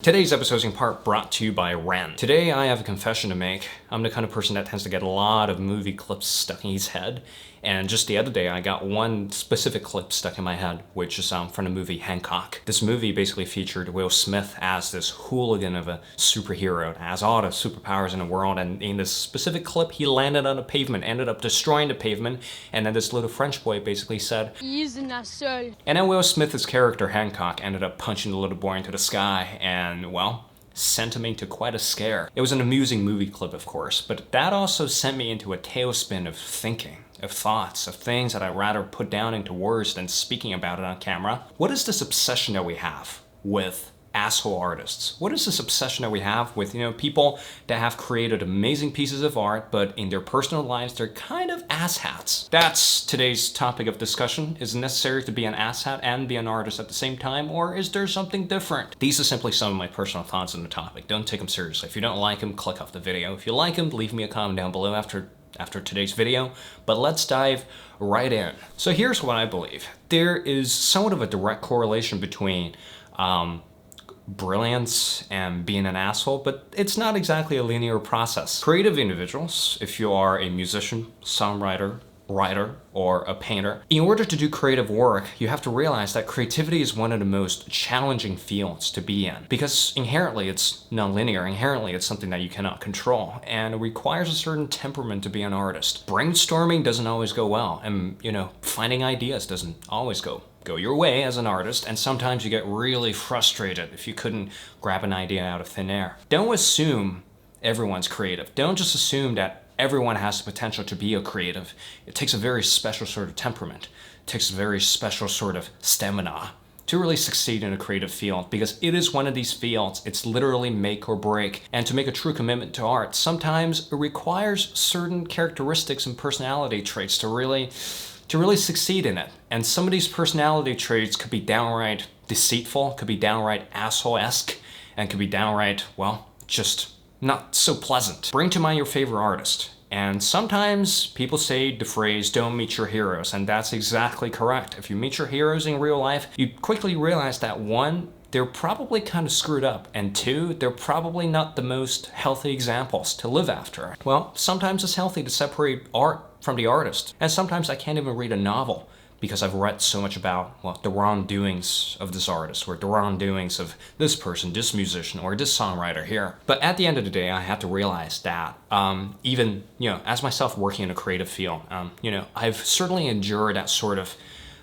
Today's episode is in part brought to you by Ren. Today I have a confession to make. I'm the kind of person that tends to get a lot of movie clips stuck in his head. And just the other day I got one specific clip stuck in my head, which is from the movie Hancock. This movie basically featured Will Smith as this hooligan of a superhero, has all the superpowers in the world, and in this specific clip he landed on a pavement, ended up destroying the pavement, and then this little French boy basically said, "Isn't that so?" And then Will Smith's character Hancock ended up punching the little boy into the sky, and well, sent him into quite a scare. It was an amusing movie clip, of course, but that also sent me into a tailspin of thinking, of thoughts, of things that I'd rather put down into words than speaking about it on camera. What is this obsession that we have with asshole artists? What is this obsession that we have with, people that have created amazing pieces of art, but in their personal lives, they're kind of asshats? That's today's topic of discussion. Is it necessary to be an asshat and be an artist at the same time, or is there something different? These are simply some of my personal thoughts on the topic. Don't take them seriously. If you don't like them, click off the video. If you like them, leave me a comment down below after today's video, but let's dive right in. So here's what I believe. There is somewhat of a direct correlation between brilliance and being an asshole, but it's not exactly a linear process. Creative individuals, if you are a musician, songwriter, writer, or a painter, in order to do creative work, you have to realize that creativity is one of the most challenging fields to be in, because inherently it's non-linear, inherently it's something that you cannot control, and it requires a certain temperament to be an artist. Brainstorming doesn't always go well, and finding ideas doesn't always go your way as an artist, and sometimes you get really frustrated if you couldn't grab an idea out of thin air. Don't assume everyone's creative. Don't just assume that everyone has the potential to be a creative. It takes a very special sort of temperament. It takes a very special sort of stamina to really succeed in a creative field, because it is one of these fields. It's literally make or break. And to make a true commitment to art, sometimes it requires certain characteristics and personality traits to really succeed in it. And some of these personality traits could be downright deceitful, could be downright asshole-esque, and could be downright, just not so pleasant. Bring to mind your favorite artist. And sometimes people say the phrase, "don't meet your heroes," and that's exactly correct. If you meet your heroes in real life, you quickly realize that one, they're probably kind of screwed up, and two, they're probably not the most healthy examples to live after. Well, sometimes it's healthy to separate art from the artist, and sometimes I can't even read a novel because I've read so much about, the wrongdoings of this artist, or the wrongdoings of this person, this musician, or this songwriter here. But at the end of the day, I had to realize that even, as myself working in a creative field, I've certainly endured that sort of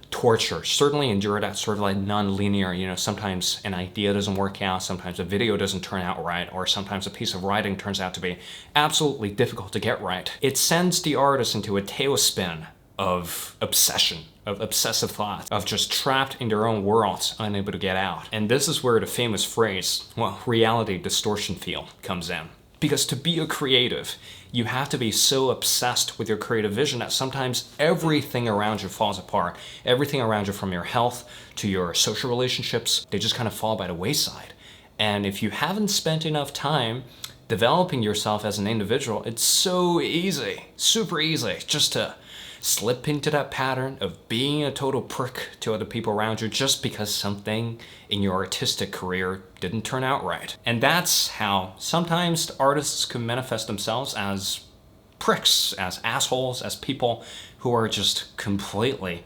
torture, certainly endure that sort of like non-linear, sometimes an idea doesn't work out, sometimes a video doesn't turn out right, or sometimes a piece of writing turns out to be absolutely difficult to get right. It sends the artist into a tailspin of obsession, of obsessive thought, of just trapped in their own worlds, unable to get out. And this is where the famous phrase, reality distortion field comes in. Because to be a creative, you have to be so obsessed with your creative vision that sometimes everything around you falls apart. Everything around you, from your health to your social relationships, they just kind of fall by the wayside. And if you haven't spent enough time developing yourself as an individual, it's so easy, super easy, just to slip into that pattern of being a total prick to other people around you just because something in your artistic career didn't turn out right. And that's how sometimes artists can manifest themselves as pricks, as assholes, as people who are just completely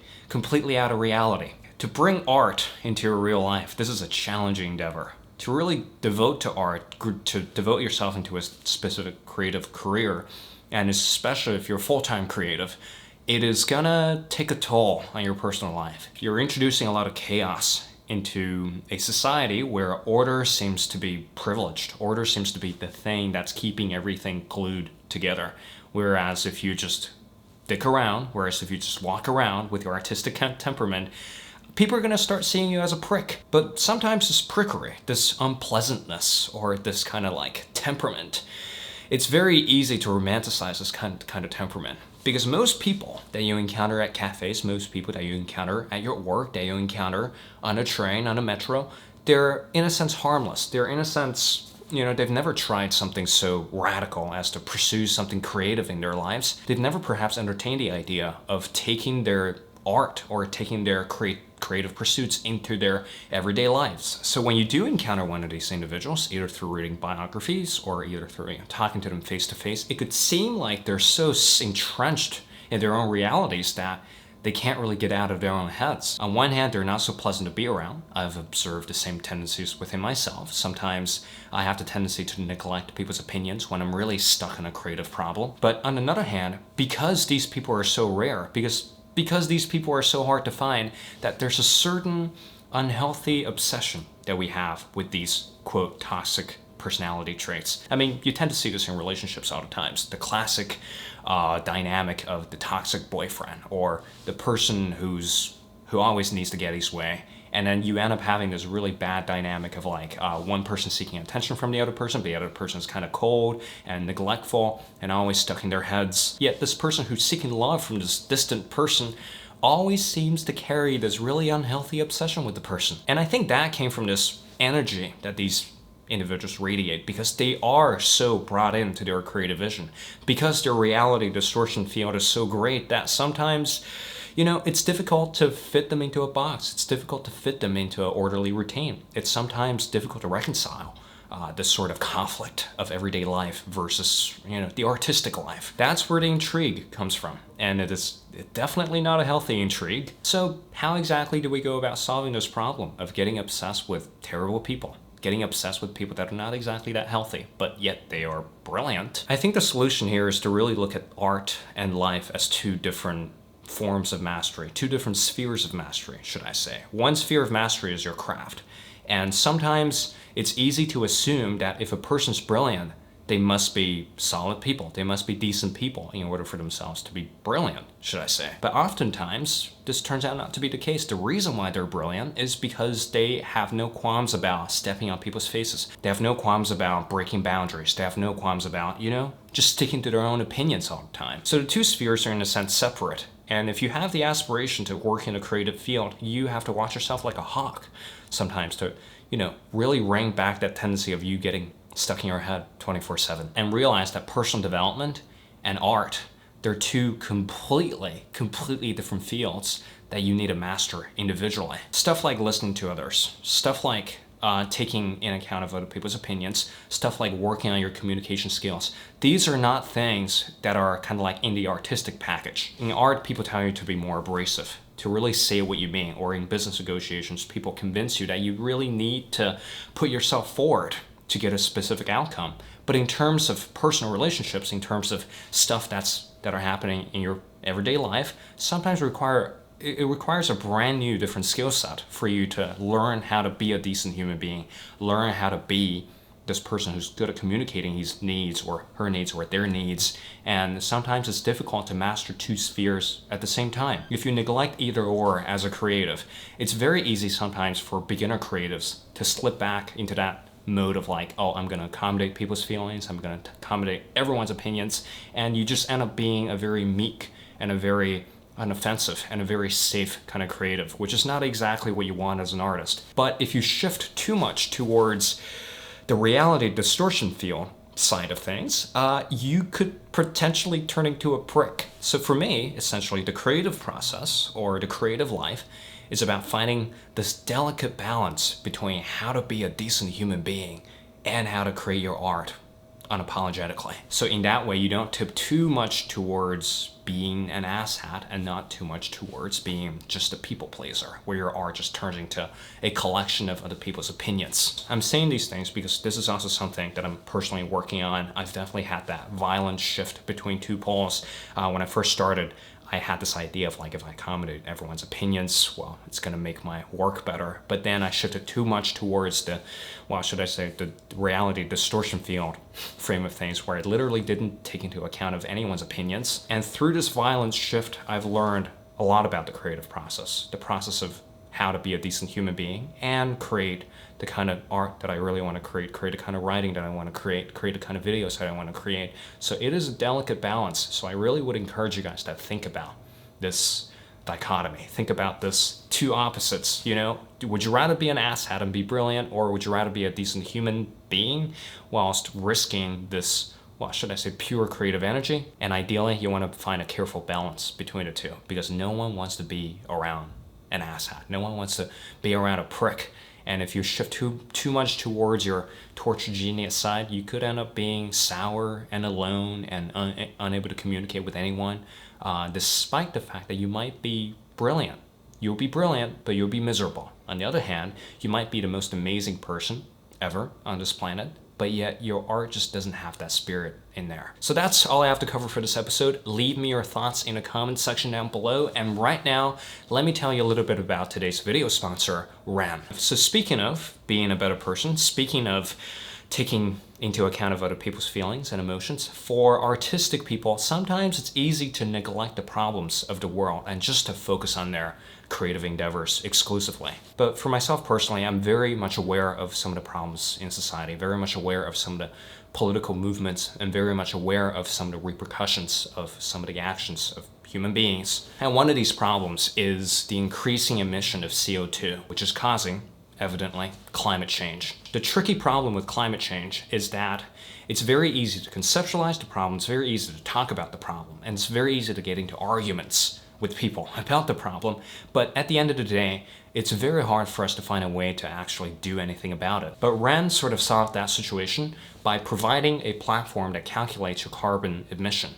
out of reality. To bring art into your real life, this is a challenging endeavor. To really devote to art, to devote yourself into a specific creative career, and especially if you're full-time creative, it is gonna take a toll on your personal life. You're introducing a lot of chaos into a society where order seems to be privileged. Order seems to be the thing that's keeping everything glued together. Whereas if you just dick around, if you just walk around with your artistic temperament, people are gonna start seeing you as a prick. But sometimes this prickery, this unpleasantness, or this kind of like temperament, it's very easy to romanticize this kind of temperament. Because most people that you encounter at cafes, most people that you encounter at your work, that you encounter on a train, on a metro, they're in a sense harmless. They're in a sense, they've never tried something so radical as to pursue something creative in their lives. They've never perhaps entertained the idea of taking their art or taking their creative pursuits into their everyday lives. So when you do encounter one of these individuals, either through reading biographies or either through talking to them face to face, it could seem like they're so entrenched in their own realities that they can't really get out of their own heads. On one hand, they're not so pleasant to be around. I've observed the same tendencies within myself. Sometimes I have the tendency to neglect people's opinions when I'm really stuck in a creative problem. But on another hand, because these people are so rare, because these people are so hard to find, that there's a certain unhealthy obsession that we have with these, quote, toxic personality traits. I mean, you tend to see this in relationships all the times. The classic dynamic of the toxic boyfriend, or the person who always needs to get his way. And then you end up having this really bad dynamic of like one person seeking attention from the other person, but the other person is kind of cold and neglectful and always stuck in their heads. Yet this person who's seeking love from this distant person always seems to carry this really unhealthy obsession with the person. And I think that came from this energy that these individuals radiate, because they are so brought into their creative vision, because their reality distortion field is so great that sometimes, you know, it's difficult to fit them into a box. It's difficult to fit them into an orderly routine. It's sometimes difficult to reconcile this sort of conflict of everyday life versus, you know, the artistic life. That's where the intrigue comes from, and it is definitely not a healthy intrigue. So how exactly do we go about solving this problem of getting obsessed with terrible people? Getting obsessed with people that are not exactly that healthy, but yet they are brilliant. I think the solution here is to really look at art and life as two different forms of mastery, two different spheres of mastery, should I say. One sphere of mastery is your craft. And sometimes it's easy to assume that if a person's brilliant, they must be solid people. They must be decent people in order for themselves to be brilliant, should I say. But oftentimes, this turns out not to be the case. The reason why they're brilliant is because they have no qualms about stepping on people's faces. They have no qualms about breaking boundaries. They have no qualms about, you know, just sticking to their own opinions all the time. So the two spheres are in a sense separate. And if you have the aspiration to work in a creative field, you have to watch yourself like a hawk sometimes to, you know, really wring back that tendency of you getting stuck in your head 24/7, and realize that personal development and art, they're two completely different fields that you need to master individually. Stuff like listening to others, stuff like taking in account of other people's opinions, stuff like working on your communication skills. These are not things that are kind of like in the artistic package. In art, people tell you to be more abrasive, to really say what you mean, or in business negotiations, people convince you that you really need to put yourself forward to get a specific outcome. But in terms of personal relationships, in terms of stuff that are happening in your everyday life, sometimes it requires a brand new different skill set for you to learn how to be a decent human being, learn how to be this person who's good at communicating his needs or her needs or their needs. And sometimes it's difficult to master two spheres at the same time. If you neglect either or as a creative, it's very easy sometimes for beginner creatives to slip back into that mode of like, oh, I'm going to accommodate people's feelings, I'm going to accommodate everyone's opinions, and you just end up being a very meek and a very unoffensive and a very safe kind of creative, which is not exactly what you want as an artist. But if you shift too much towards the reality distortion field side of things, you could potentially turn into a prick. So for me, essentially, the creative process or the creative life is about finding this delicate balance between how to be a decent human being and how to create your art unapologetically. So in that way, you don't tip too much towards being an asshat and not too much towards being just a people pleaser, where your art just turns into a collection of other people's opinions. I'm saying these things because this is also something that I'm personally working on. I've definitely had that violent shift between two poles. When I first started, I had this idea of like, if I accommodate everyone's opinions, well, it's going to make my work better. But then I shifted too much towards the, well, should I say, the reality distortion field frame of things, where it literally didn't take into account of anyone's opinions. And through this violent shift, I've learned a lot about the creative process, the process of how to be a decent human being and create the kind of art that I really want to create the kind of writing that I want to create the kind of videos that I want to create. So it is a delicate balance. So I really would encourage you guys to think about this dichotomy. Think about this two opposites, you know? Would you rather be an asshat and be brilliant, or would you rather be a decent human being whilst risking this well, should I say pure creative energy? And ideally, you want to find a careful balance between the two, because no one wants to be around an asshat. No one wants to be around a prick. And if you shift too much towards your tortured genius side, you could end up being sour and alone and unable to communicate with anyone, despite the fact that you might be brilliant. You'll be brilliant, but you'll be miserable. On the other hand, you might be the most amazing person ever on this planet, but yet your art just doesn't have that spirit in there. So that's all I have to cover for this episode. Leave me your thoughts in the comment section down below. And right now, let me tell you a little bit about today's video sponsor, Ran. So speaking of being a better person, speaking of taking into account of other people's feelings and emotions, for artistic people, sometimes it's easy to neglect the problems of the world and just to focus on their creative endeavors exclusively. But for myself personally, I'm very much aware of some of the problems in society, very much aware of some of the political movements, and very much aware of some of the repercussions of some of the actions of human beings. And one of these problems is the increasing emission of CO2, which is causing, evidently, climate change. The tricky problem with climate change is that it's very easy to conceptualize the problem, it's very easy to talk about the problem, and it's very easy to get into arguments with people about the problem, but at the end of the day, it's very hard for us to find a way to actually do anything about it. But Ran sort of solved that situation by providing a platform that calculates your carbon emission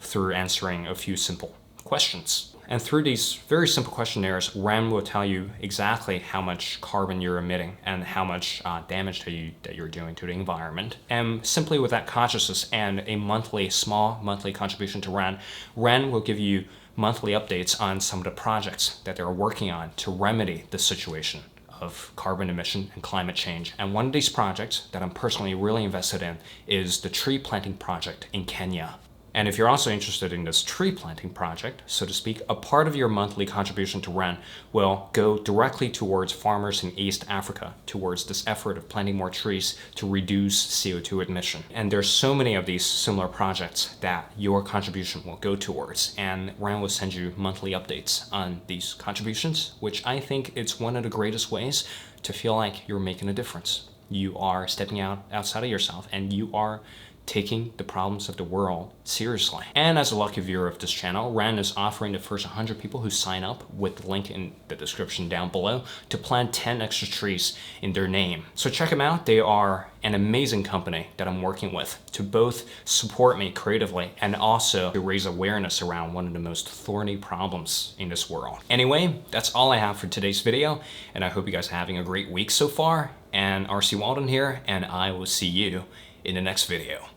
through answering a few simple questions. And through these very simple questionnaires, Ran will tell you exactly how much carbon you're emitting and how much damage that you're doing to the environment. And simply with that consciousness and a small monthly contribution to Ran will give you monthly updates on some of the projects that they're working on to remedy the situation of carbon emission and climate change. And one of these projects that I'm personally really invested in is the tree planting project in Kenya. And if you're also interested in this tree planting project, so to speak, a part of your monthly contribution to Ran will go directly towards farmers in East Africa, towards this effort of planting more trees to reduce CO2 emission. And there's so many of these similar projects that your contribution will go towards. And Ran will send you monthly updates on these contributions, which I think it's one of the greatest ways to feel like you're making a difference. You are stepping outside of yourself, and you are taking the problems of the world seriously. And as a lucky viewer of this channel, Ran is offering the first 100 people who sign up with the link in the description down below to plant 10 extra trees in their name. So check them out. They are an amazing company that I'm working with to both support me creatively and also to raise awareness around one of the most thorny problems in this world. Anyway, that's all I have for today's video, and I hope you guys are having a great week so far. And RC Waldun here, and I will see you in the next video.